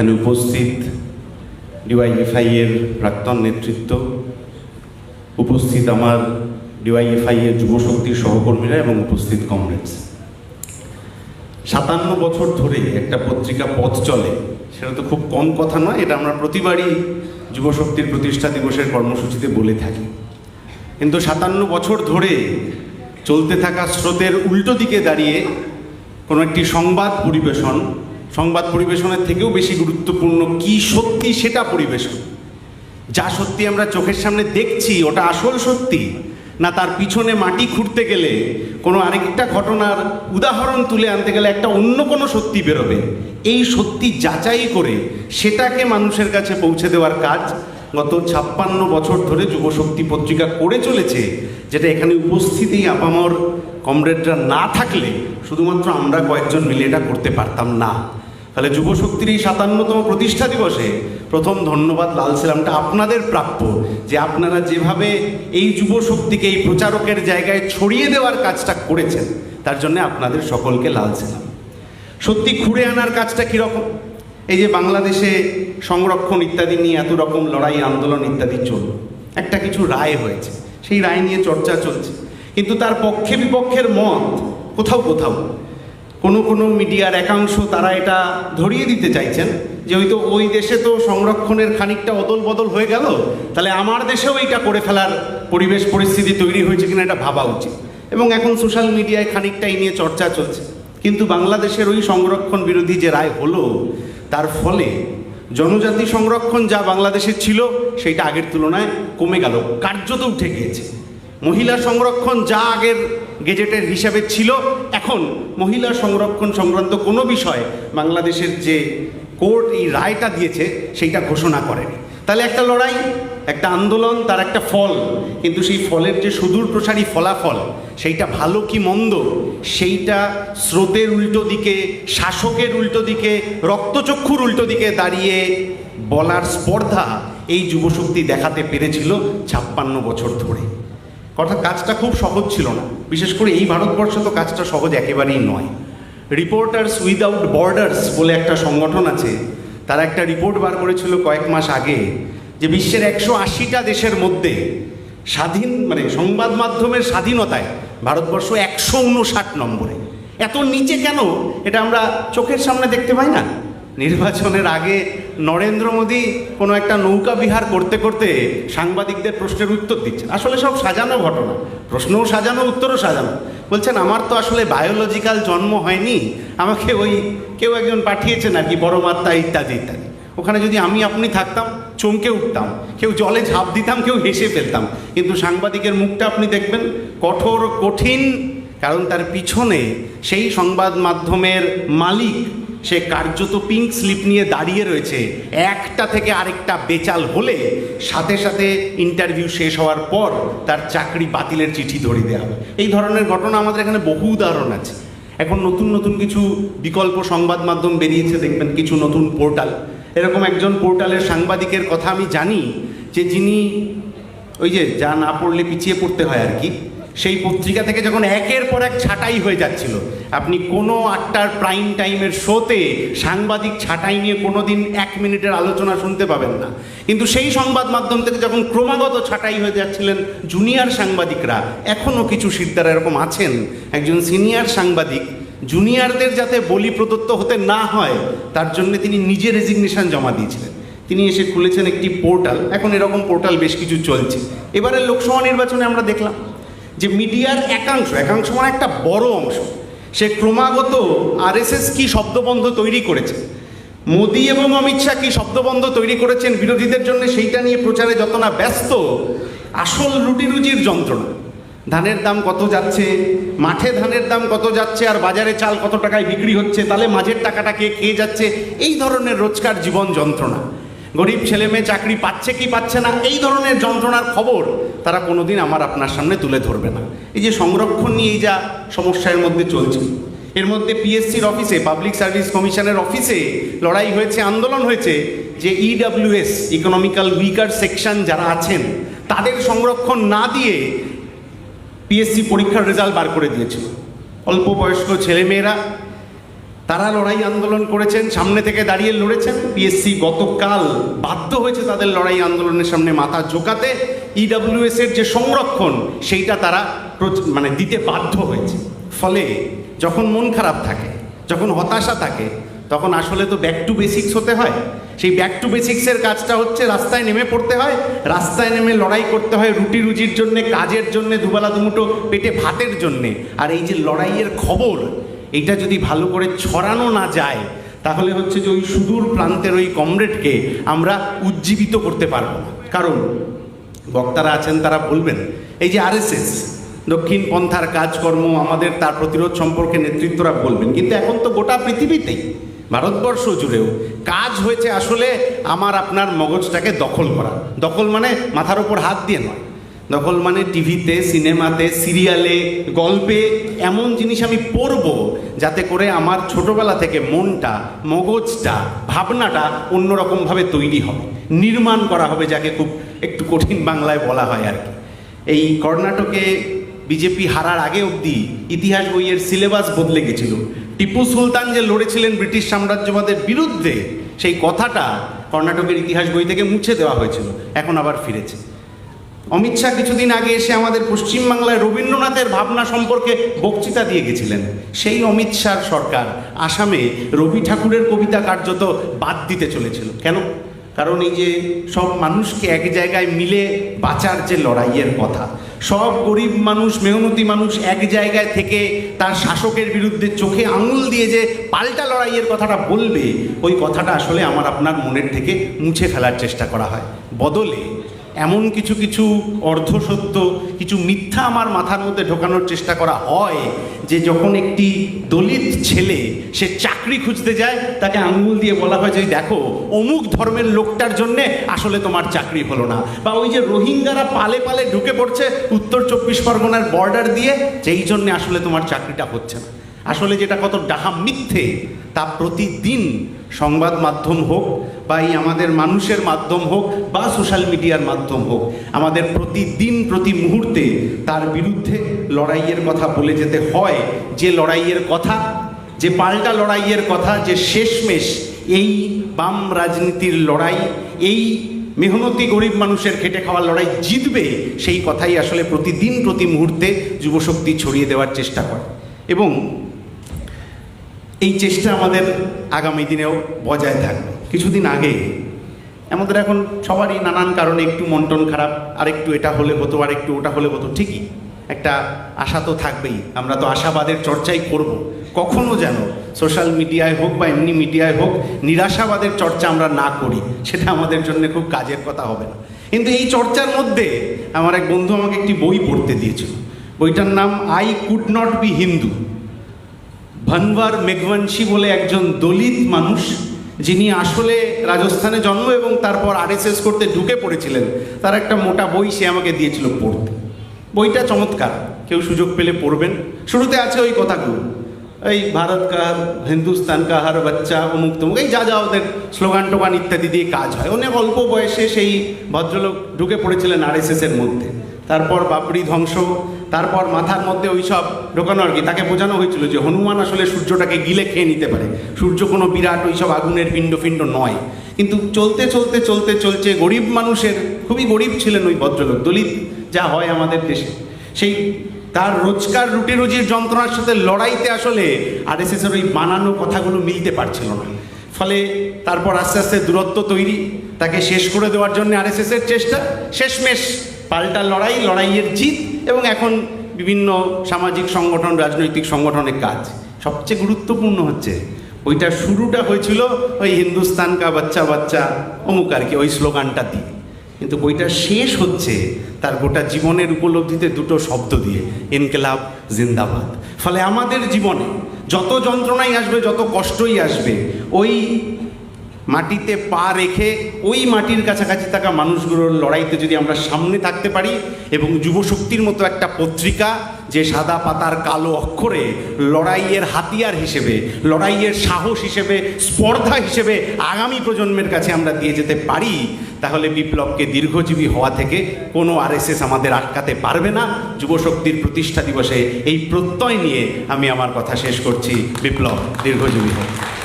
এখানে উপস্থিত ডিওয়াইএফআই এর প্রাক্তন নেতৃত্ব, উপস্থিত আমার ডিওয়াইএফআই এর যুবশক্তির সহকর্মীরা এবং উপস্থিত কমরেডস, 57 বছর ধরে একটা পত্রিকা পথ চলে, সেটা তো খুব কম কথা নয়। এটা আমরা প্রতিবারই যুবশক্তির প্রতিষ্ঠা দিবসের কর্মসূচিতে বলে থাকি। কিন্তু 57 বছর ধরে চলতে থাকা স্রোতের উল্টো দিকে দাঁড়িয়ে কোনো একটি সংবাদ পরিবেশনের থেকেও বেশি গুরুত্বপূর্ণ কি সত্যি সেটা পরিবেশন। যা সত্যি আমরা চোখের সামনে দেখছি ওটা আসল সত্যি, না তার পিছনে মাটি খুঁড়তে গেলে কোনো আরেকটা ঘটনার উদাহরণ তুলে আনতে গেলে একটা অন্য কোনো সত্যি বেরোবে। এই সত্যি যাচাই করে সেটাকে মানুষের কাছে পৌঁছে দেওয়ার কাজ গত 56 বছর ধরে যুবশক্তি পত্রিকা করে চলেছে, যেটা এখানে উপস্থিত এই আপামর কমরেডরা না থাকলে শুধুমাত্র আমরা কয়েকজন মিলে এটা করতে পারতাম না। তাহলে যুবশক্তির এই 57তম প্রতিষ্ঠা দিবসে প্রথম ধন্যবাদ, লাল সালামটা আপনাদের প্রাপ্য, যে আপনারা যেভাবে এই যুবশক্তিকে এই প্রচারকের জায়গায় ছড়িয়ে দেওয়ার কাজটা করেছেন, তার জন্য আপনাদের সকলকে লাল সালাম। সত্যি খুঁড়ে আনার কাজটা কীরকম? এই যে বাংলাদেশে সংরক্ষণ ইত্যাদি নিয়ে এত রকম লড়াই আন্দোলন ইত্যাদি চলল, একটা কিছু রায় হয়েছে, সেই রায় নিয়ে চর্চা চলছে, কিন্তু তার পক্ষে বিপক্ষের মত কোথাও কোথাও কোনো মিডিয়ার একাংশ তারা এটা ধরিয়ে দিতে চাইছেন যে হয়তো ওই দেশে তো সংরক্ষণের খানিকটা অদল বদল হয়ে গেল, তাহলে আমার দেশেও এইটা করে ফেলার পরিবেশ পরিস্থিতি তৈরি হয়েছে কিনা এটা ভাবা উচিত। এবং এখন সোশ্যাল মিডিয়ায় খানিকটা এই নিয়ে চর্চা চলছে। কিন্তু বাংলাদেশের ওই সংরক্ষণ বিরোধী যে রায় হলো, তার ফলে জনজাতি সংরক্ষণ যা বাংলাদেশে ছিল সেইটা আগের তুলনায় কমে গেল, কার্যত উঠে গিয়েছে। মহিলা সংরক্ষণ যা আগের গেজেটের হিসাবে ছিল, এখন মহিলা সংরক্ষণ সংক্রান্ত কোনো বিষয় বাংলাদেশের যে কোর্ট এই রায়টা দিয়েছে সেইটা ঘোষণা করেনি। তাহলে একটা লড়াই, একটা আন্দোলন, তার একটা ফল, কিন্তু সেই ফলের যে সুদূর প্রসারী ফলাফল, সেইটা ভালো কি মন্দ, সেইটা স্রোতের উল্টো দিকে, শাসকের উল্টো দিকে, রক্তচক্ষুর উল্টো দিকে দাঁড়িয়ে বলার স্পর্ধা এই যুবশক্তি দেখাতে পেরেছিল 56 বছর ধরে। কাজটা খুব সহজ ছিল না, বিশেষ করে এই ভারতবর্ষে তো কাজটা সহজ একেবারেই নয়। রিপোর্টার্স উইদাউট বর্ডার্স বলে একটা সংগঠন আছে, তারা একটা রিপোর্ট বার করেছিল কয়েক মাস আগে, যে বিশ্বের 180টা দেশের মধ্যে সংবাদ মাধ্যমের স্বাধীনতায় ভারতবর্ষ 159 নম্বরে। এত নিচে কেন এটা আমরা চোখের সামনে দেখতে পাই না? নির্বাচনের আগে নরেন্দ্র মোদী কোনো একটা নৌকা বিহার করতে করতে সাংবাদিকদের প্রশ্নের উত্তর দিচ্ছেন, আসলে সব সাজানো ঘটনা, প্রশ্নও সাজানো, উত্তরও সাজানো। বলছেন আমার তো আসলে বায়োলজিক্যাল জন্ম হয়নি, আমাকে ওই কেউ একজন পাঠিয়েছেন আর কি, বড় মাত্রা ইত্যাদি ইত্যাদি। ওখানে যদি আপনি থাকতাম চমকে উঠতাম, কেউ জলে ঝাঁপ দিতাম, কেউ হেসে ফেলতাম। কিন্তু সাংবাদিকের মুখটা আপনি দেখবেন কঠোর, কঠিন, কারণ তার পিছনে সেই সংবাদ মাধ্যমের মালিক, সে কার্যত পিঙ্ক স্লিপ নিয়ে দাঁড়িয়ে রয়েছে। একটা থেকে আরেকটা বেচাল হলে সাথে সাথে ইন্টারভিউ শেষ হওয়ার পর তার চাকরি বাতিলের চিঠি ধরিয়ে দেওয়া হবে। এই ধরনের ঘটনা আমাদের এখানে বহু উদাহরণ আছে। এখন নতুন নতুন কিছু বিকল্প সংবাদ মাধ্যম বেরিয়েছে, দেখবেন কিছু নতুন পোর্টাল। এরকম একজন পোর্টালের সাংবাদিকের কথা আমি জানি, যে যিনি ওই যে যা না পড়লে পিছিয়ে পড়তে হয় আর কি, সেই পত্রিকা থেকে যখন একের পর এক ছাঁটাই হয়ে যাচ্ছিল, আপনি কোনো 8টার প্রাইম টাইমের শোতে সাংবাদিক ছাঁটাই নিয়ে কোনো দিন 1 মিনিটের আলোচনা শুনতে পাবেন না। কিন্তু সেই সংবাদ মাধ্যম থেকে যখন ক্রমাগত ছাঁটাই হয়ে যাচ্ছিলেন জুনিয়র সাংবাদিকরা, এখনও কিছু সিদ্ধারা এরকম আছেন, একজন সিনিয়র সাংবাদিক জুনিয়রদের যাতে বলি প্রদত্ত হতে না হয় তার জন্য তিনি নিজে রেজিগনেশন জমা দিয়েছিলেন। তিনি এসে খুলেছেন একটি পোর্টাল, এখন এরকম পোর্টাল বেশ কিছু চলছে। এবারের লোকসভা নির্বাচনে আমরা দেখলাম যে মিডিয়ার একাংশ মানে একটা বড় অংশ, সে ক্রমাগত আরএসএস কি শব্দবন্ধ তৈরি করেছে, মোদি এবং অমিত শাহ কি শব্দবন্ধ তৈরি করেছেন বিরোধীদের জন্য, সেইটা নিয়ে প্রচারে যত না ব্যস্ত, আসল রুটি রুজির যন্ত্রণা, ধানের দাম কত যাচ্ছে, মাঠে ধানের দাম কত যাচ্ছে, আর বাজারে চাল কত টাকায় বিক্রি হচ্ছে, তাহলে মাঝের টাকাটা কে খেয়ে যাচ্ছে, এই ধরনের রোজকার জীবন যন্ত্রণা, গরিব ছেলে মেয়ে চাকরি পাচ্ছে কি পাচ্ছে না, এই ধরনের যন্ত্রণার খবর তারা কোনোদিন আমার আপনার সামনে তুলে ধরবে না। এই যে সংরক্ষণ নিয়ে এই যা সমস্যার মধ্যে চলছে, এর মধ্যে পিএসসির অফিসে, পাবলিক সার্ভিস কমিশনের অফিসে লড়াই হয়েছে, আন্দোলন হয়েছে, যে ইডব্লিউএস, ইকোনমিক্যাল উইকার সেকশন যারা আছেন তাদের সংরক্ষণ না দিয়ে পিএসসি পরীক্ষার রেজাল্ট বার করে দিয়েছিল। অল্প বয়স্ক ছেলেমেয়েরা তারা লড়াই আন্দোলন করেছেন, সামনে থেকে দাঁড়িয়ে লড়েছেন। পিএসসি গতকাল বাধ্য হয়েছে তাদের লড়াই আন্দোলনের সামনে মাথা ঝোঁকাতে। ইডব্লিউএস এর যে সংরক্ষণ সেইটা তারা দিতে বাধ্য হয়েছে। ফলে যখন মন খারাপ থাকে, যখন হতাশা থাকে, তখন আসলে তো ব্যাক টু বেসিক্স হতে হয়। সেই ব্যাক টু বেসিক্সের কাজটা হচ্ছে রাস্তায় নেমে পড়তে হয়, রাস্তায় নেমে লড়াই করতে হয় রুটি রুজির জন্যে, কাজের জন্যে, দুবেলা দুমুঠো পেটে ভাতের জন্যে। আর এই যে লড়াইয়ের খবর, এইটা যদি ভালো করে ছড়ানো না যায়, তাহলে হচ্ছে যে ওই সুদূর প্রান্তের ওই কমরেডকে আমরা উজ্জীবিত করতে পারবো না। কারণ বক্তারা আছেন, তারা বলবেন এই যে আরএসএস দক্ষিণ পন্থার কাজকর্ম, আমাদের তার প্রতিরোধ সম্পর্কে নেতৃত্বরা বলবেন, কিন্তু এখন তো গোটা পৃথিবীতেই, ভারতবর্ষ জুড়েও কাজ হয়েছে আসলে আমার আপনার মগজটাকে দখল করা। দখল মানে মাথার ওপর হাত দিয়ে নয়, দখল মানে টিভিতে, সিনেমাতে, সিরিয়ালে, গল্পে এমন জিনিস আমি পড়ব যাতে করে আমার ছোটবেলা থেকে মনটা, মগজটা, ভাবনাটা অন্যরকমভাবে তৈরি হবে, নির্মাণ করা হবে, যাকে খুব একটু কঠিন বাংলায় বলা হয় আর কি। এই কর্ণাটকে বিজেপি হারার আগে অবধি ইতিহাস বইয়ের সিলেবাস বদলে গেছিল। টিপু সুলতান যে লড়েছিলেন ব্রিটিশ সাম্রাজ্যবাদের বিরুদ্ধে, সেই কথাটা কর্ণাটকের ইতিহাস বই থেকে মুছে দেওয়া হয়েছিল, এখন আবার ফিরেছে। অমিত শাহ কিছুদিন আগে এসে আমাদের পশ্চিমবাংলায় রবীন্দ্রনাথের ভাবনা সম্পর্কে বক্তৃতা দিয়ে গেছিলেন। সেই অমিত শাহ সরকার আসামে রবি ঠাকুরের কবিতা কার্যত বাদ দিতে চলেছিল। কেন? কারণ এই যে সব মানুষকে এক জায়গায় মিলে বাঁচার যে লড়াইয়ের কথা, সব গরিব মানুষ, মেহনতি মানুষ এক জায়গায় থেকে তার শাসকের বিরুদ্ধে চোখে আঙুল দিয়ে যে পাল্টা লড়াইয়ের কথাটা বলবে, ওই কথাটা আসলে আমার আপনার মনের থেকে মুছে ফেলার চেষ্টা করা হয়। বদলে এমন কিছু কিছু অর্ধসত্য, কিছু মিথ্যা আমার মাথার মধ্যে ঢোকানোর চেষ্টা করা হয় যে যখন একটি দলিত ছেলে সে চাকরি খুঁজতে যায়, তাকে আঙ্গুল দিয়ে বলা হয় যে দেখো অমুক ধর্মের লোকটার জন্যে আসলে তোমার চাকরি হলো না। বা ওই যে রোহিঙ্গারা পালে পালে ঢুকে পড়ছে উত্তর 24 পরগনার বর্ডার দিয়ে, যেই জন্যে আসলে তোমার চাকরিটা হচ্ছে না। আসলে যেটা কত ডাহা মিথ্যে, তা প্রতিদিন সংবাদ মাধ্যম হোক বা এই আমাদের মানুষের মাধ্যম হোক বা সোশ্যাল মিডিয়ার মাধ্যম হোক, আমাদের প্রতিদিন প্রতি মুহূর্তে তার বিরুদ্ধে লড়াইয়ের কথা বলে যেতে হয়। যে লড়াইয়ের কথা, যে পাল্টা লড়াইয়ের কথা, যে শেষমেশ এই বাম রাজনীতির লড়াই, এই মেহনতি গরিব মানুষের খেটে খাওয়ার লড়াই জিতবে, সেই কথাই আসলে প্রতিদিন প্রতি মুহূর্তে যুবশক্তি ছড়িয়ে দেওয়ার চেষ্টা করে। এবং এই চেষ্টা আমাদের আগামী দিনেও বজায় থাকবে। কিছুদিন আগে আমাদের এখন সবারই নানান কারণে একটু মন টন খারাপ, আর একটু এটা হলে হতো, আর একটু ওটা হলে হতো, ঠিকই একটা আশা তো থাকবেই। আমরা তো আশাবাদের চর্চাই করব। কখনো যেন সোশ্যাল মিডিয়ায় হোক বা এমনি মিডিয়ায় হোক নিরাশাবাদের চর্চা আমরা না করি, সেটা আমাদের জন্য খুব কাজের কথা হবে না। কিন্তু এই চর্চার মধ্যে আমার এক বন্ধু আমাকে একটি বই পড়তে দিয়েছিল। বইটার নাম I could not be Hindu. Bhanwar মেঘবংশী বলে একজন দলিত মানুষ, যিনি আসলে রাজস্থানে জন্ম এবং তারপর আরএসএস করতে ঢুকে পড়েছিলেন, তার একটা মোটা বই সে আমাকে দিয়েছিল পড়তে। বইটা চমৎকার, কেউ সুযোগ পেলে পড়বেন। শুরুতে আছে ওই কথাগুলো, এই ভারত কা, হিন্দুস্তান কা হর বাচ্চা, অমুক তমুক, এই যা যা ওদের স্লোগান টোগান ইত্যাদি দিয়ে কাজ হয়। অনেক অল্প বয়সে সেই ভদ্রলোক ঢুকে পড়েছিলেন আরএসএসের মধ্যে। তারপর বাবরি ধ্বংস, তারপর মাথার মধ্যে ওই সব ঢোকানো আর কি। তাকে বোঝানো হয়েছিল যে হনুমান আসলে সূর্যটাকে গিলে খেয়ে নিতে পারে, সূর্য কোনো বিরাট ওই সব আগুনের পিণ্ড নয়। কিন্তু চলতে চলতে চলতে চলছে গরিব মানুষের, খুবই গরিব ছিলেন ওই ভদ্রলোক, দলিত যা হয় আমাদের দেশে, সেই তার রোজকার রুটি রুজির যন্ত্রণার সাথে লড়াইতে আসলে আরএসএসের ওই বানানো কথাগুলো মিলতে পারছিল না। ফলে তারপর আস্তে আস্তে দূরত্ব তৈরি, তাকে শেষ করে দেওয়ার জন্য আরএসএসের চেষ্টা, শেষমেশ পাল্টা লড়াই, লড়াইয়ের জিত, এবং এখন বিভিন্ন সামাজিক সংগঠন, রাজনৈতিক সংগঠনের কাজ। সবচেয়ে গুরুত্বপূর্ণ হচ্ছে ওইটার শুরুটা হয়েছিল ওই হিন্দুস্তান কা বাচ্চা বাচ্চা অমুক আর কি, ওই স্লোগানটা দিয়ে। কিন্তু বইটা শেষ হচ্ছে তার গোটা জীবনের উপলব্ধিতে দুটো শব্দ দিয়ে, ইনকিলাব জিন্দাবাদ। ফলে আমাদের জীবনে যত যন্ত্রণাই আসবে, যত কষ্টই আসবে, ওই মাটিতে পা রেখে ওই মাটির কাছাকাছি থাকা মানুষগুলোর লড়াইতে যদি আমরা সামনে থাকতে পারি, এবং যুবশক্তির মতো একটা পত্রিকা যে সাদা পাতার কালো অক্ষরে লড়াইয়ের হাতিয়ার হিসেবে, লড়াইয়ের সাহস হিসেবে, স্পর্ধা হিসেবে আগামী প্রজন্মের কাছে আমরা দিয়ে যেতে পারি, তাহলে বিপ্লবকে দীর্ঘজীবী হওয়া থেকে কোনো আরএসএস আমাদের আটকাতে পারবে না। যুবশক্তির প্রতিষ্ঠা দিবসে এই প্রত্যয় নিয়ে আমি আমার কথা শেষ করছি। বিপ্লব দীর্ঘজীবী হোক।